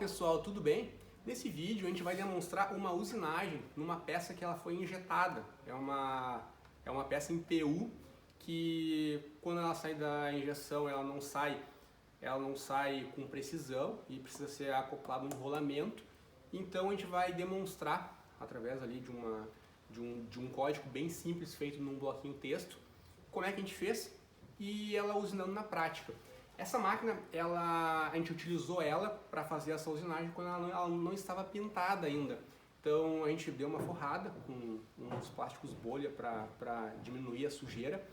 pessoal, tudo bem? Nesse vídeo a gente vai demonstrar uma usinagem numa peça que ela foi injetada. É uma peça em PU que quando ela sai da injeção ela não sai com precisão e precisa ser acoplado um rolamento. Então a gente vai demonstrar através ali de um código bem simples feito num bloquinho texto como é que a gente fez e ela usinando na prática. Essa máquina, a gente utilizou ela para fazer essa usinagem quando ela não estava pintada ainda. Então a gente deu uma forrada com uns plásticos bolha para diminuir a sujeira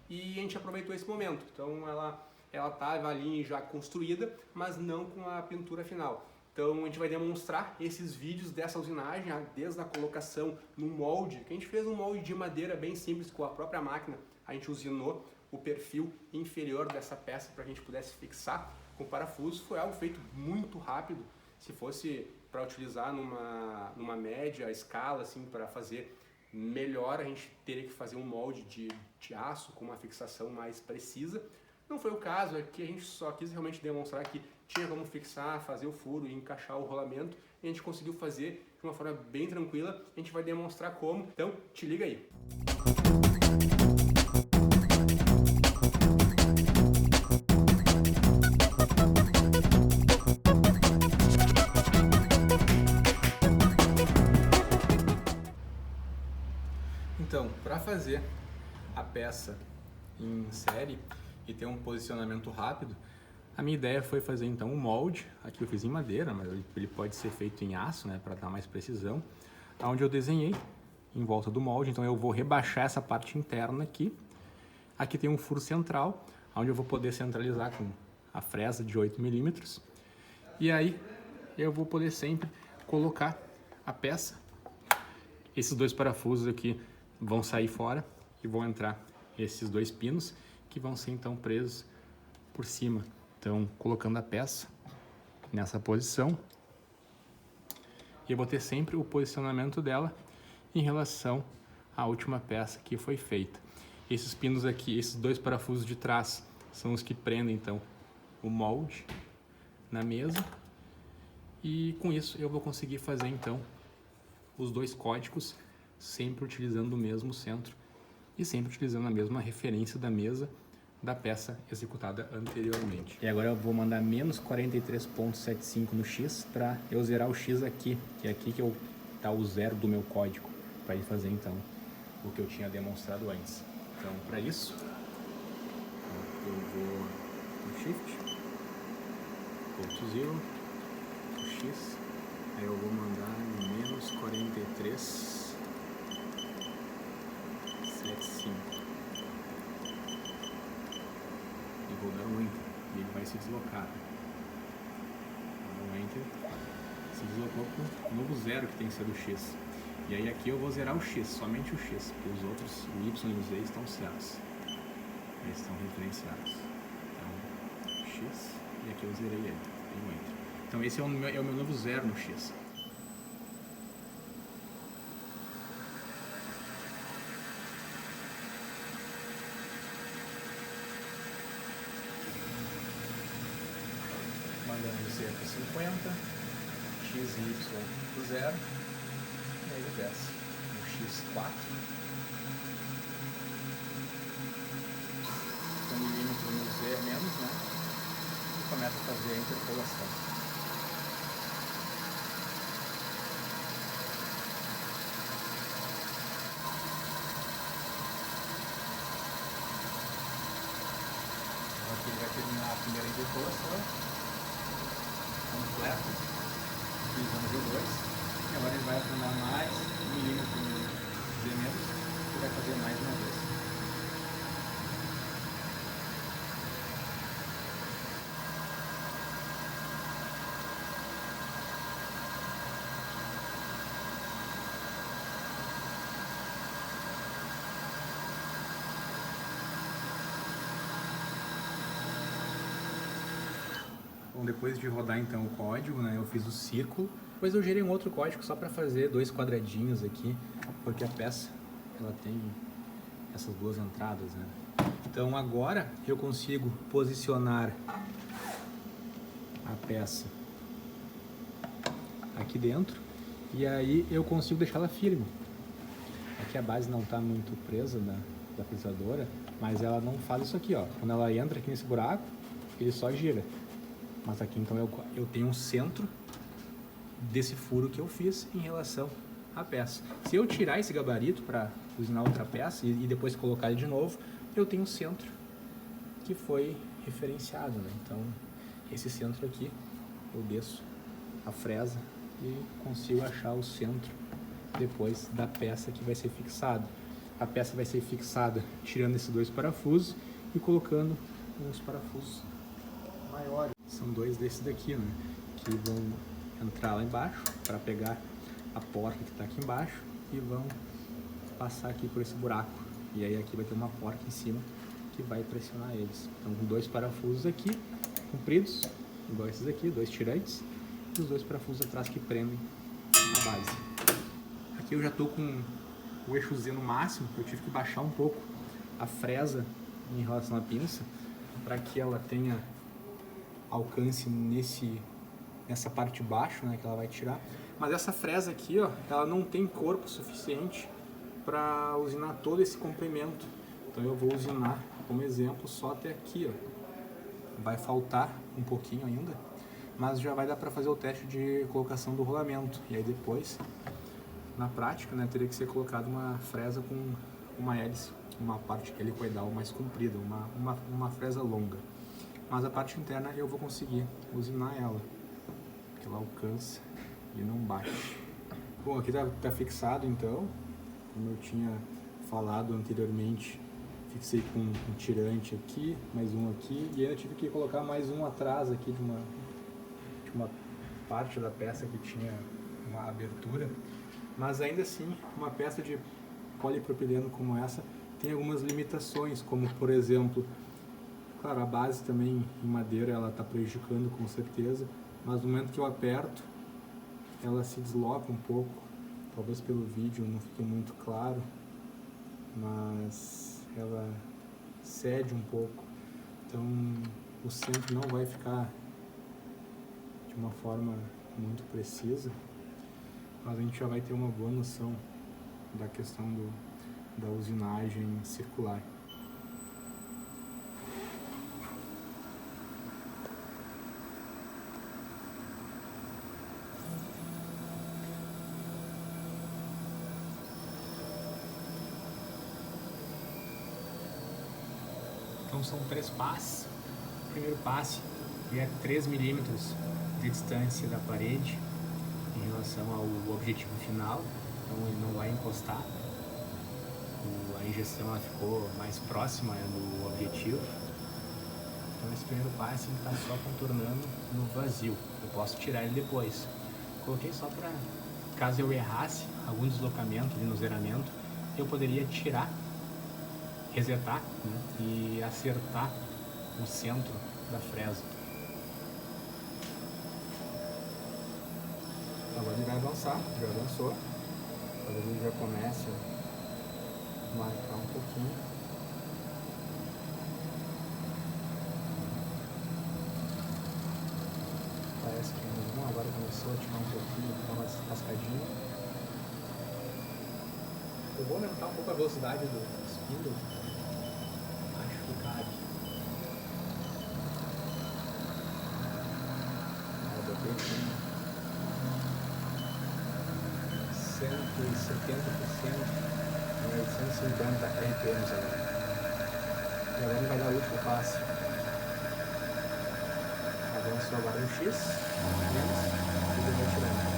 e a gente aproveitou esse momento. Então ela estava ali já construída, mas não com a pintura final. Então a gente vai demonstrar esses vídeos dessa usinagem, desde a colocação no molde, que a gente fez um molde de madeira bem simples com a própria máquina. A gente usinou o perfil inferior dessa peça para que a gente pudesse fixar com parafuso. Foi algo feito muito rápido. Se fosse para utilizar numa média escala, assim, para fazer melhor, a gente teria que fazer um molde de aço com uma fixação mais precisa. Não foi o caso, aqui a gente só quis realmente demonstrar que tinha como fixar, fazer o furo e encaixar o rolamento, e a gente conseguiu fazer de uma forma bem tranquila. A gente vai demonstrar como, então te liga aí. Então, para fazer a peça em série e ter um posicionamento rápido, a minha ideia foi fazer então um molde. Aqui eu fiz em madeira, mas ele pode ser feito em aço, né, para dar mais precisão. Onde eu desenhei em volta do molde, então eu vou rebaixar essa parte interna aqui. Aqui tem um furo central, onde eu vou poder centralizar com a fresa de 8 milímetros. E aí eu vou poder sempre colocar a peça. Esses dois parafusos aqui vão sair fora e vão entrar esses dois pinos que vão ser então presos por cima. Então, colocando a peça nessa posição, e eu vou ter sempre o posicionamento dela em relação à última peça que foi feita. Esses pinos aqui, esses dois parafusos de trás, são os que prendem então o molde na mesa, e com isso eu vou conseguir fazer então os dois códigos sempre utilizando o mesmo centro e sempre utilizando a mesma referência da mesa da peça executada anteriormente. E agora eu vou mandar menos 43.75 no X para eu zerar o X aqui, que é aqui que tá o zero do meu código, para ele fazer então o que eu tinha demonstrado antes. Então, para isso, eu vou no Shift, .0, o X, aí eu vou mandar menos 43.75 e vou dar um Enter, e ele vai se deslocar. Vou dar um Enter, se deslocou para o novo zero que tem que ser do X. E aí aqui eu vou zerar o X, somente o X, porque os outros, o Y e o Z estão certos. Eles estão referenciados. Então, X, e aqui eu zerei ele, tem um Enter. Então esse é o meu novo zero no X. Mandando Z para 50, X e Y para 0, e aí ele desce no X4. O milímetro no Z é menos, né? E começa a fazer a interpolação. Então aqui ele vai terminar a primeira interpolação completo, utilizando V2, e agora ele vai afinar mais 1 milímetro no Z menos e vai fazer mais uma vez. Bom, depois de rodar então o código, né, eu fiz o círculo, depois eu gerei um outro código só para fazer dois quadradinhos aqui, porque a peça ela tem essas duas entradas, né? Então agora eu consigo posicionar a peça aqui dentro e aí eu consigo deixar ela firme. Aqui a base não está muito presa da frisadora, mas ela não faz isso aqui, ó. Quando ela entra aqui nesse buraco, ele só gira. Mas aqui então eu tenho um centro desse furo que eu fiz em relação à peça. Se eu tirar esse gabarito para usinar outra peça e depois colocar ele de novo, eu tenho um centro que foi referenciado, né? Então esse centro aqui eu desço a fresa e consigo achar o centro depois da peça que vai ser fixada. A peça vai ser fixada tirando esses 2 parafusos e colocando uns parafusos maiores. São 2 desses daqui, né? Que vão entrar lá embaixo para pegar a porta que está aqui embaixo e vão passar aqui por esse buraco. E aí aqui vai ter uma porta em cima que vai pressionar eles. Então com 2 parafusos aqui, compridos, igual esses aqui, 2 tirantes, e os 2 parafusos atrás que prendem a base. Aqui eu já estou com o eixo Z no máximo, eu tive que baixar um pouco a fresa em relação à pinça, para que ela tenha alcance nessa parte de baixo, né, que ela vai tirar. Mas essa fresa aqui, ó, ela não tem corpo suficiente para usinar todo esse comprimento. Então eu vou usinar, como exemplo, só até aqui, ó. Vai faltar um pouquinho ainda, mas já vai dar para fazer o teste de colocação do rolamento. E aí depois, na prática, né, teria que ser colocado uma fresa com uma hélice, uma parte helicoidal mais comprida, uma fresa longa. Mas a parte interna eu vou conseguir usinar ela, porque ela alcança e não bate. Bom, aqui tá fixado então, como eu tinha falado anteriormente, fixei com um tirante aqui, mais um aqui, e aí eu tive que colocar mais um atrás aqui de uma parte da peça que tinha uma abertura. Mas ainda assim, uma peça de polipropileno como essa tem algumas limitações, como por exemplo, claro, a base também em madeira ela está prejudicando com certeza, mas no momento que eu aperto, ela se desloca um pouco, talvez pelo vídeo não fique muito claro, mas ela cede um pouco, então o centro não vai ficar de uma forma muito precisa, mas a gente já vai ter uma boa noção da questão da usinagem circular. Então são 3 passes. O primeiro passe é 3 milímetros de distância da parede em relação ao objetivo final, então ele não vai encostar. A injeção ela ficou mais próxima do objetivo. Então esse primeiro passe está só contornando no vazio. Eu posso tirar ele depois. Coloquei só para, caso eu errasse algum deslocamento ali no zeramento, eu poderia tirar, resetar, né, e acertar o centro da fresa. Agora ele vai avançar, já avançou. Talvez ele já comece a marcar um pouquinho. Parece que não, agora começou a tirar um pouquinho, dar uma cascadinha. Eu vou aumentar um pouco a velocidade do spindle. Acho que cabe. Eu botei aqui 170%, 850 RPMs agora. E agora ele vai dar o último passe. Avançou agora no X, menos, e ele vai tirando.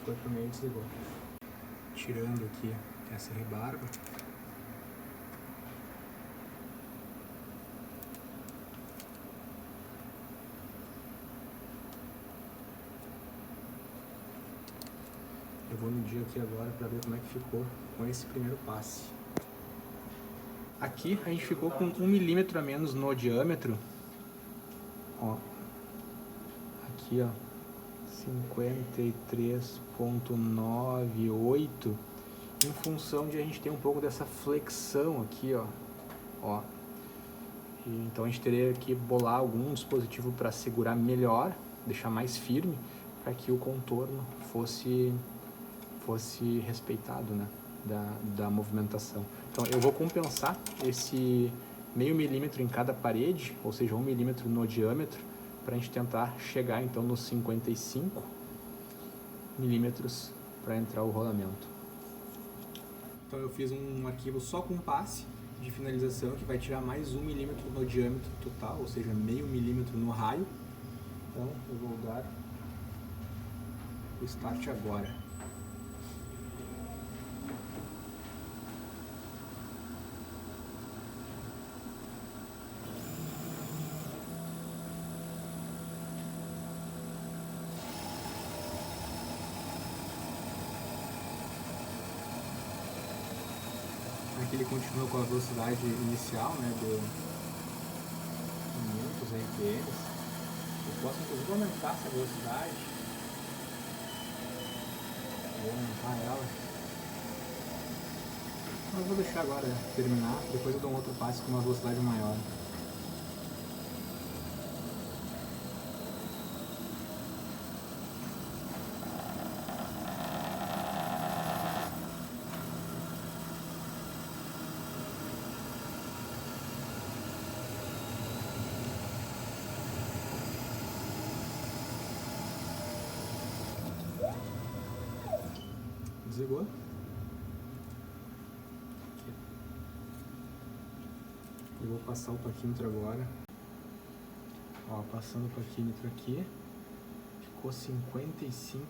foi pro meio e desligou. Tirando aqui essa rebarba. Eu vou medir aqui agora para ver como é que ficou com esse primeiro passe. Aqui a gente ficou com 1 milímetro a menos no diâmetro. Ó. Aqui, ó. 53,98 em função de a gente ter um pouco dessa flexão aqui, ó. Então a gente teria que bolar algum dispositivo para segurar melhor, deixar mais firme, para que o contorno fosse respeitado, né, da movimentação. Então eu vou compensar esse meio milímetro em cada parede, ou seja, 1 milímetro no diâmetro, para a gente tentar chegar então nos 55 milímetros para entrar o rolamento. Então eu fiz um arquivo só com passe de finalização que vai tirar mais 1 milímetro no diâmetro total, ou seja, meio milímetro no raio. Então eu vou dar o start agora. Aqui ele continua com a velocidade inicial, né, de 500 RPM. Eu posso inclusive aumentar essa velocidade. Vou aumentar ela. Mas eu vou deixar agora terminar, depois eu dou um outro passo com uma velocidade maior. Desligou. Aqui. Eu vou passar o paquímetro agora. Ó, passando o paquímetro aqui. Ficou 55.2,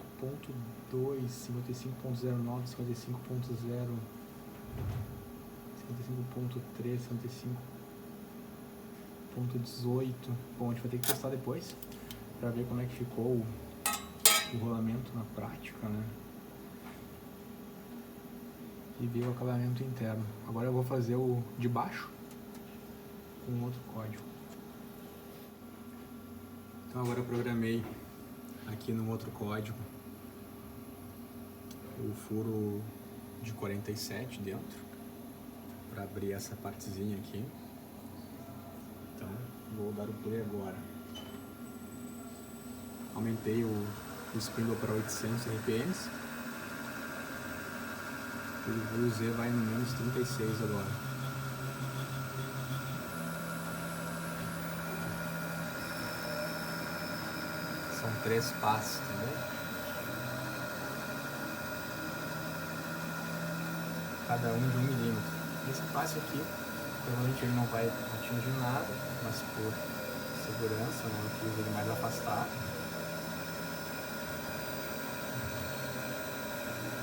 55.09, 55.0, 55.3, 55.18. Bom, a gente vai ter que testar depois para ver como é que ficou o rolamento na prática, né? E ver o acabamento interno. Agora eu vou fazer o de baixo com outro código. Então agora eu programei aqui no outro código o furo de 47 dentro para abrir essa partezinha aqui. Então vou dar o play agora. Aumentei o spindle para 800 RPMs. O Z vai no menos 36 agora. São 3 passos, entendeu? Cada um de 1 milímetro. Esse passo aqui, provavelmente ele não vai atingir nada, mas por segurança, né, eu fiz ele mais afastado.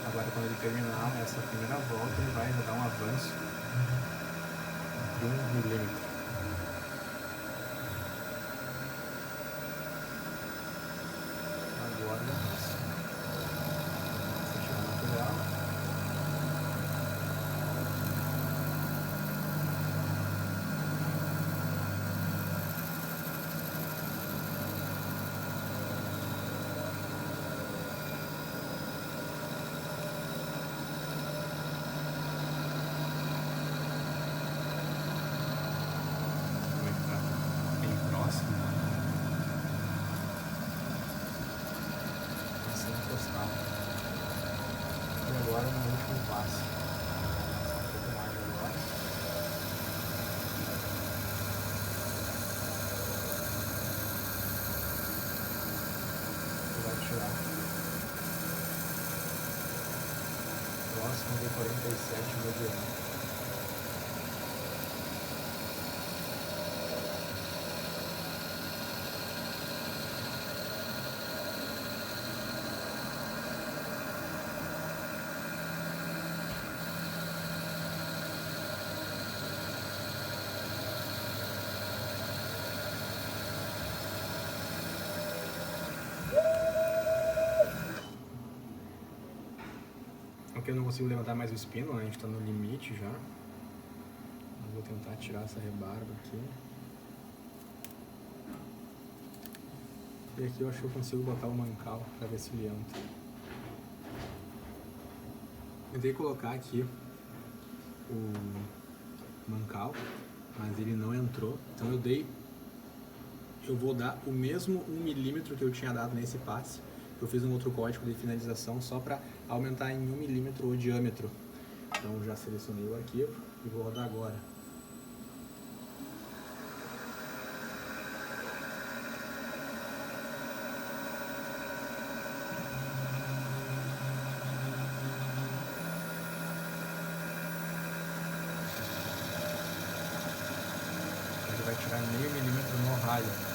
Agora quando ele terminar essa primeira volta, ele vai dar um avanço de 1 milímetro. Agora vou tirar o material. E agora no último passo. Um pouco mais agora. E vai tirar. Próximo de 47 mediano. Aqui eu não consigo levantar mais o espino, né? A gente tá no limite já. Eu vou tentar tirar essa rebarba aqui. E aqui eu acho que eu consigo botar o mancal pra ver se ele entra. Tentei colocar aqui o mancal, mas ele não entrou. Então eu vou dar o mesmo 1 milímetro que eu tinha dado nesse passe. Eu fiz um outro código de finalização só para aumentar em 1 milímetro o diâmetro. Então já selecionei o arquivo e vou rodar agora. Ele vai tirar meio milímetro no raio.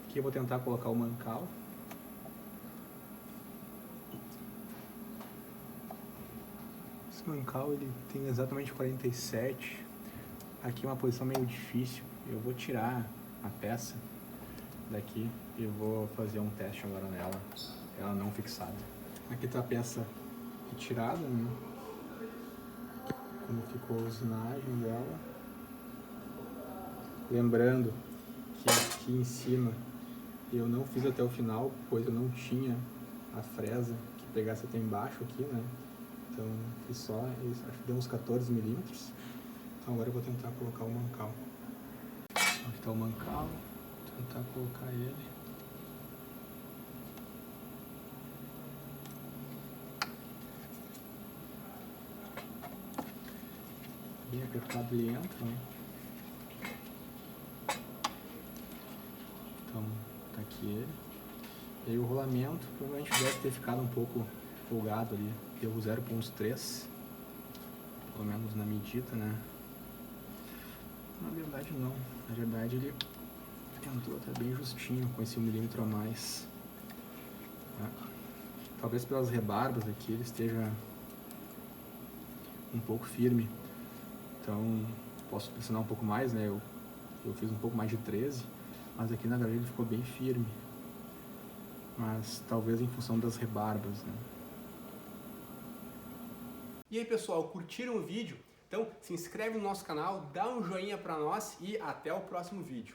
Aqui eu vou tentar colocar o mancal. Esse mancal ele tem exatamente 47. Aqui é uma posição meio difícil. Eu vou tirar a peça daqui e vou fazer um teste agora nela, ela não fixada. Aqui está a peça retirada, né? Como ficou a usinagem dela. Lembrando que aqui em cima eu não fiz até o final, pois eu não tinha a fresa que pegasse até embaixo aqui, né? Então fiz só, acho que deu uns 14 milímetros. Então agora eu vou tentar colocar o mancal. Aqui está o mancal, vou tentar colocar ele. Bem apertado ele entra, né? Então tá aqui ele. E aí o rolamento provavelmente deve ter ficado um pouco folgado ali. Deu 0,3, pelo menos na medida, né? Na verdade não, na verdade ele entrou até bem justinho com esse 1 milímetro a mais. Talvez pelas rebarbas aqui ele esteja um pouco firme, então posso pressionar um pouco mais, né? Eu fiz um pouco mais de 13, mas aqui na verdade ele ficou bem firme, mas talvez em função das rebarbas, né? E aí pessoal, curtiram o vídeo? Então se inscreve no nosso canal, dá um joinha pra nós e até o próximo vídeo.